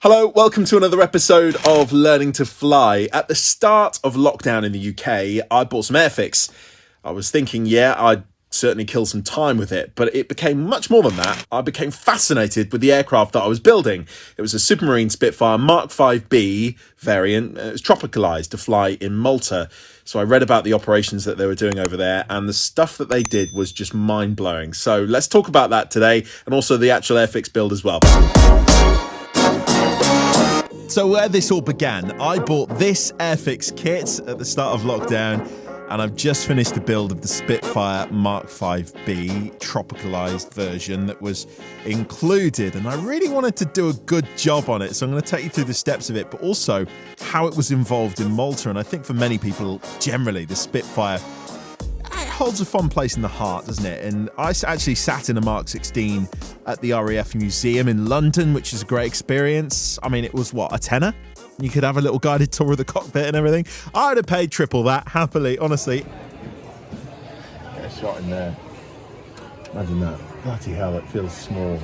Hello, welcome to another episode of Learning to Fly. At the start of lockdown in the UK, I bought some Airfix. I was thinking, I'd certainly kill some time with it, but it became much more than that. I became fascinated with the aircraft that I was building. It was a Supermarine Spitfire Mk5b variant. It was tropicalized to fly in Malta. So I read about the operations that they were doing over there, and the stuff that they did was just mind-blowing. So let's talk about that today, and also the actual Airfix build as well. So where this all began, I bought this Airfix kit at the start of lockdown, and I've just finished the build of the Spitfire Mk5b tropicalized version that was included, and I really wanted to do a good job on it, so I'm going to take you through the steps of it, but also how it was involved in Malta. And I think for many people, generally, the Spitfire holds a fun place in the heart, doesn't it? And I actually sat in a Mark 16 at the RAF Museum in London, which is a great experience. I mean, it was, what, a tenner? You could have a little guided tour of the cockpit and everything. I'd have paid triple that, happily, honestly. Get a shot in there. Imagine that. Bloody hell, it feels small.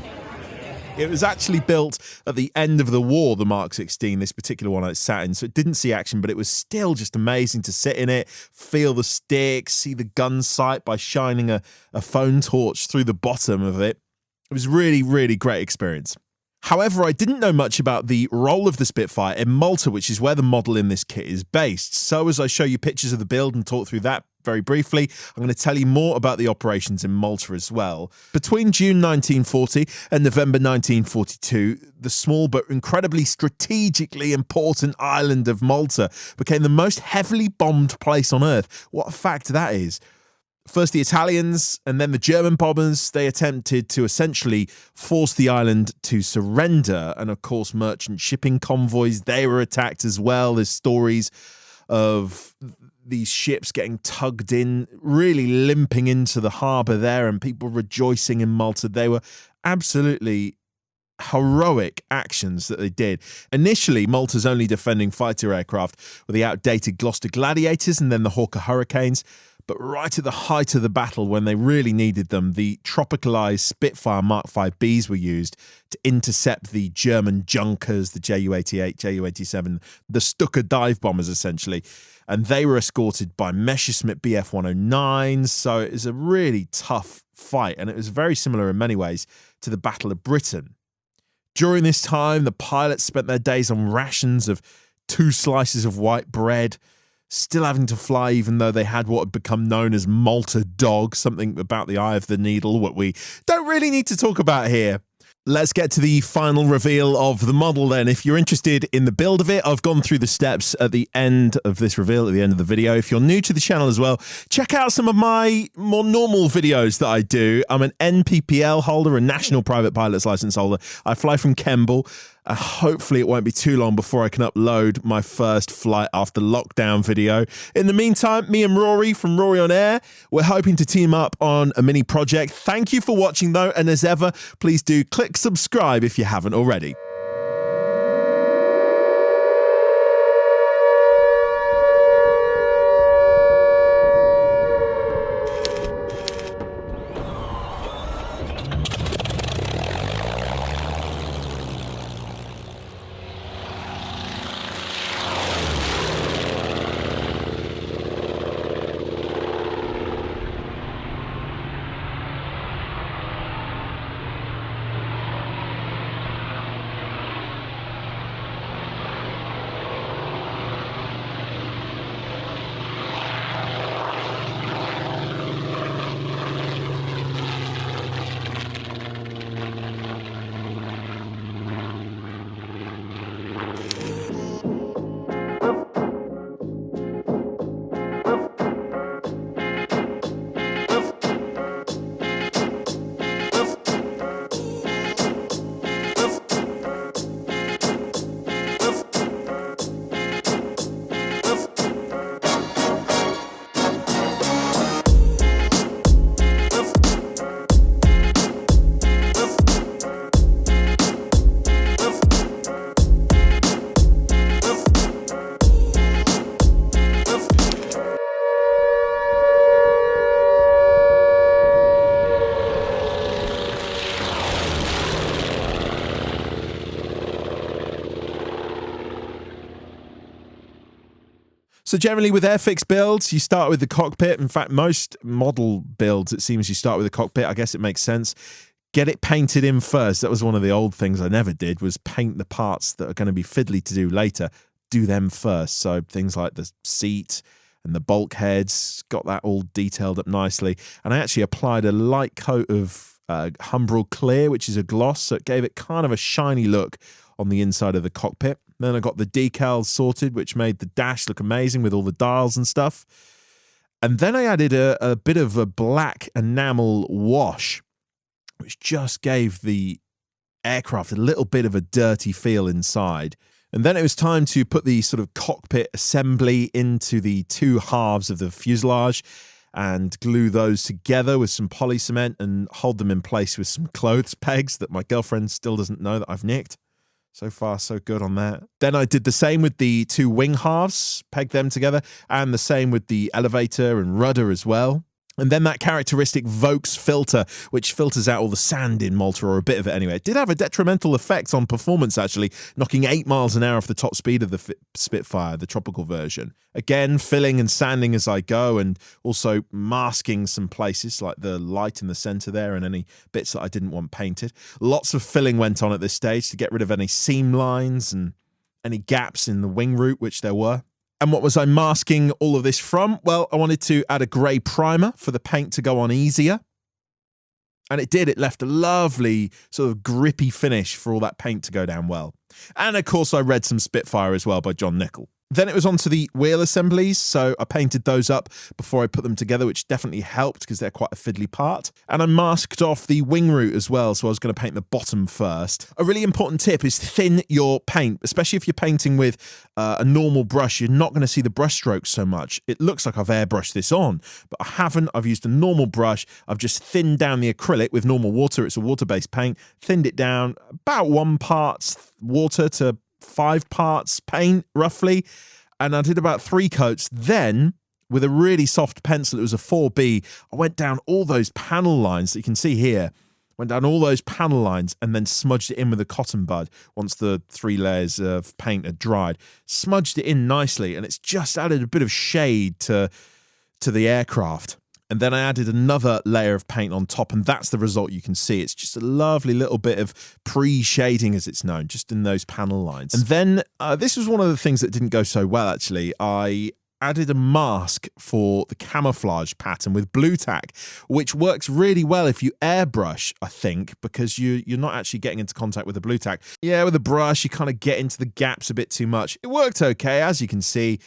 It was actually built at the end of the war, the Mark 16, this particular one I sat in, so it didn't see action, but it was still just amazing to sit in it, feel the stick, see the gun sight by shining a phone torch through the bottom of it. It was really, really great experience. However, I didn't know much about the role of the Spitfire in Malta, which is where the model in this kit is based. So as I show you pictures of the build and talk through that very briefly, I'm going to tell you more about the operations in Malta as well. Between June 1940 and November 1942, the small but incredibly strategically important island of Malta became the most heavily bombed place on Earth. What a fact that is. First the Italians and then the German bombers, they attempted to essentially force the island to surrender. And of course, merchant shipping convoys, they were attacked as well. There's stories of these ships getting tugged in, really limping into the harbour there, and people rejoicing in Malta. They were absolutely heroic actions that they did. Initially, Malta's only defending fighter aircraft were the outdated Gloucester Gladiators and then the Hawker Hurricanes. But right at the height of the battle, when they really needed them, the tropicalized Spitfire Mk5bs were used to intercept the German Junkers, the Ju-88, Ju-87, the Stuka dive bombers, essentially. And they were escorted by Messerschmitt Bf-109, so it was a really tough fight, and it was very similar in many ways to the Battle of Britain. During this time, the pilots spent their days on rations of 2 slices of white bread, still having to fly even though they had what had become known as Malta Dog, something about the eye of the needle, what we don't really need to talk about here. Let's get to the final reveal of the model then. If you're interested in the build of it, I've gone through the steps at the end of this reveal, at the end of the video. If you're new to the channel as well, check out some of my more normal videos that I do. I'm an NPPL holder, a National Private Pilot's License holder. I fly from Kemble. Hopefully it won't be too long before I can upload my first flight after lockdown video. In the meantime, me and Rory from Rory on Air, we're hoping to team up on a mini project. Thank you for watching though, and as ever, please do click subscribe if you haven't already. So generally with Airfix builds, you start with the cockpit. In fact, most model builds, it seems you start with the cockpit. I guess it makes sense. Get it painted in first. That was one of the old things I never did, was paint the parts that are going to be fiddly to do later. Do them first. So things like the seat and the bulkheads, got that all detailed up nicely. And I actually applied a light coat of Humbrol Clear, which is a gloss, so it gave it kind of a shiny look on the inside of the cockpit. Then I got the decals sorted, which made the dash look amazing with all the dials and stuff. And then I added a bit of a black enamel wash, which just gave the aircraft a little bit of a dirty feel inside. And then it was time to put the sort of cockpit assembly into the two halves of the fuselage and glue those together with some poly cement and hold them in place with some clothes pegs that my girlfriend still doesn't know that I've nicked. So far, so good on that. Then I did the same with the two wing halves, pegged them together, and the same with the elevator and rudder as well. And then that characteristic Vokes filter, which filters out all the sand in Malta, or a bit of it anyway. It did have a detrimental effect on performance, actually, knocking 8 miles an hour off the top speed of the Spitfire, the tropical version. Again, filling and sanding as I go, and also masking some places, like the light in the center there and any bits that I didn't want painted. Lots of filling went on at this stage to get rid of any seam lines and any gaps in the wing route, which there were. And what was I masking all of this from? Well, I wanted to add a grey primer for the paint to go on easier. And it did. It left a lovely sort of grippy finish for all that paint to go down well. And of course, I read some Spitfire as well by John Nicol. Then it was onto the wheel assemblies, so I painted those up before I put them together, which definitely helped because they're quite a fiddly part. And I masked off the wing root as well, so I was going to paint the bottom first. A really important tip is thin your paint, especially if you're painting with a normal brush. You're not going to see the brush strokes so much. It looks like I've airbrushed this on, but I haven't. I've used a normal brush. I've just thinned down the acrylic with normal water. It's a water-based paint. Thinned it down about 1 part water to 5 parts paint, roughly. And I did about 3 coats. Then, with a really soft pencil, it was a 4B, I went down all those panel lines that you can see here. Went down all those panel lines and then smudged it in with a cotton bud once the 3 layers of paint had dried. Smudged it in nicely, and it's just added a bit of shade to the aircraft. And then I added another layer of paint on top, and that's the result you can see. It's just a lovely little bit of pre-shading, as it's known, just in those panel lines. And then this was one of the things that didn't go so well, actually. I added a mask for the camouflage pattern with blue tack, which works really well if you airbrush, I think, because you're not actually getting into contact with the blue tack. Yeah, with a brush, you kind of get into the gaps a bit too much. It worked okay, as you can see.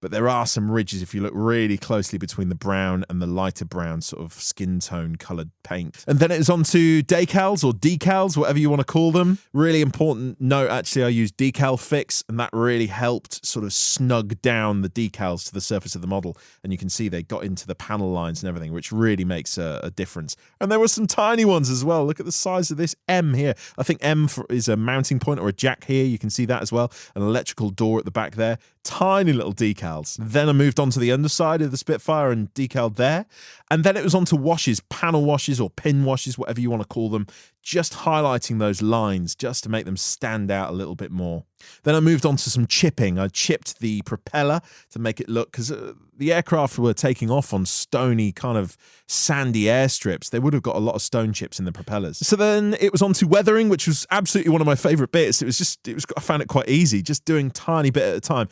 But there are some ridges if you look really closely between the brown and the lighter brown sort of skin tone coloured paint. And then it was on to decals or decals, whatever you want to call them. Really important note, actually, I used Decal Fix, and that really helped sort of snug down the decals to the surface of the model. And you can see they got into the panel lines and everything, which really makes a difference. And there were some tiny ones as well. Look at the size of this M here. I think M is a mounting point or a jack here. You can see that as well. An electrical door at the back there. Tiny little decals. Then I moved on to the underside of the Spitfire and decaled there. And then it was on to washes, panel washes or pin washes, whatever you want to call them, just highlighting those lines just to make them stand out a little bit more. Then I moved on to some chipping. I chipped the propeller to make it look, because the aircraft were taking off on stony, kind of sandy airstrips. They would have got a lot of stone chips in the propellers. So then it was on to weathering, which was absolutely one of my favorite bits. I found it quite easy, just doing tiny bit at a time.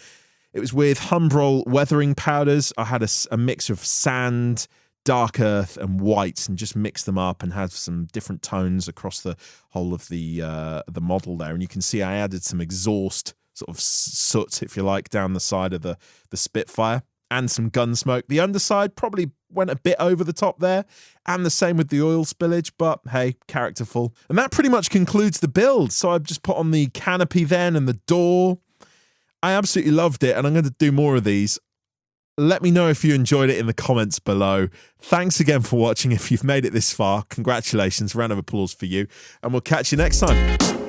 It was with Humbrol weathering powders. I had a mix of sand, dark earth and whites, and just mixed them up and had some different tones across the whole of the model there. And you can see I added some exhaust sort of soot, if you like, down the side of the Spitfire, and some gun smoke. The underside probably went a bit over the top there, and the same with the oil spillage, but hey, characterful. And that pretty much concludes the build. So I've just put on the canopy then and the door. I absolutely loved it, and I'm going to do more of these. Let me know if you enjoyed it in the comments below. Thanks again for watching. If you've made it this far, congratulations. Round of applause for you, and we'll catch you next time.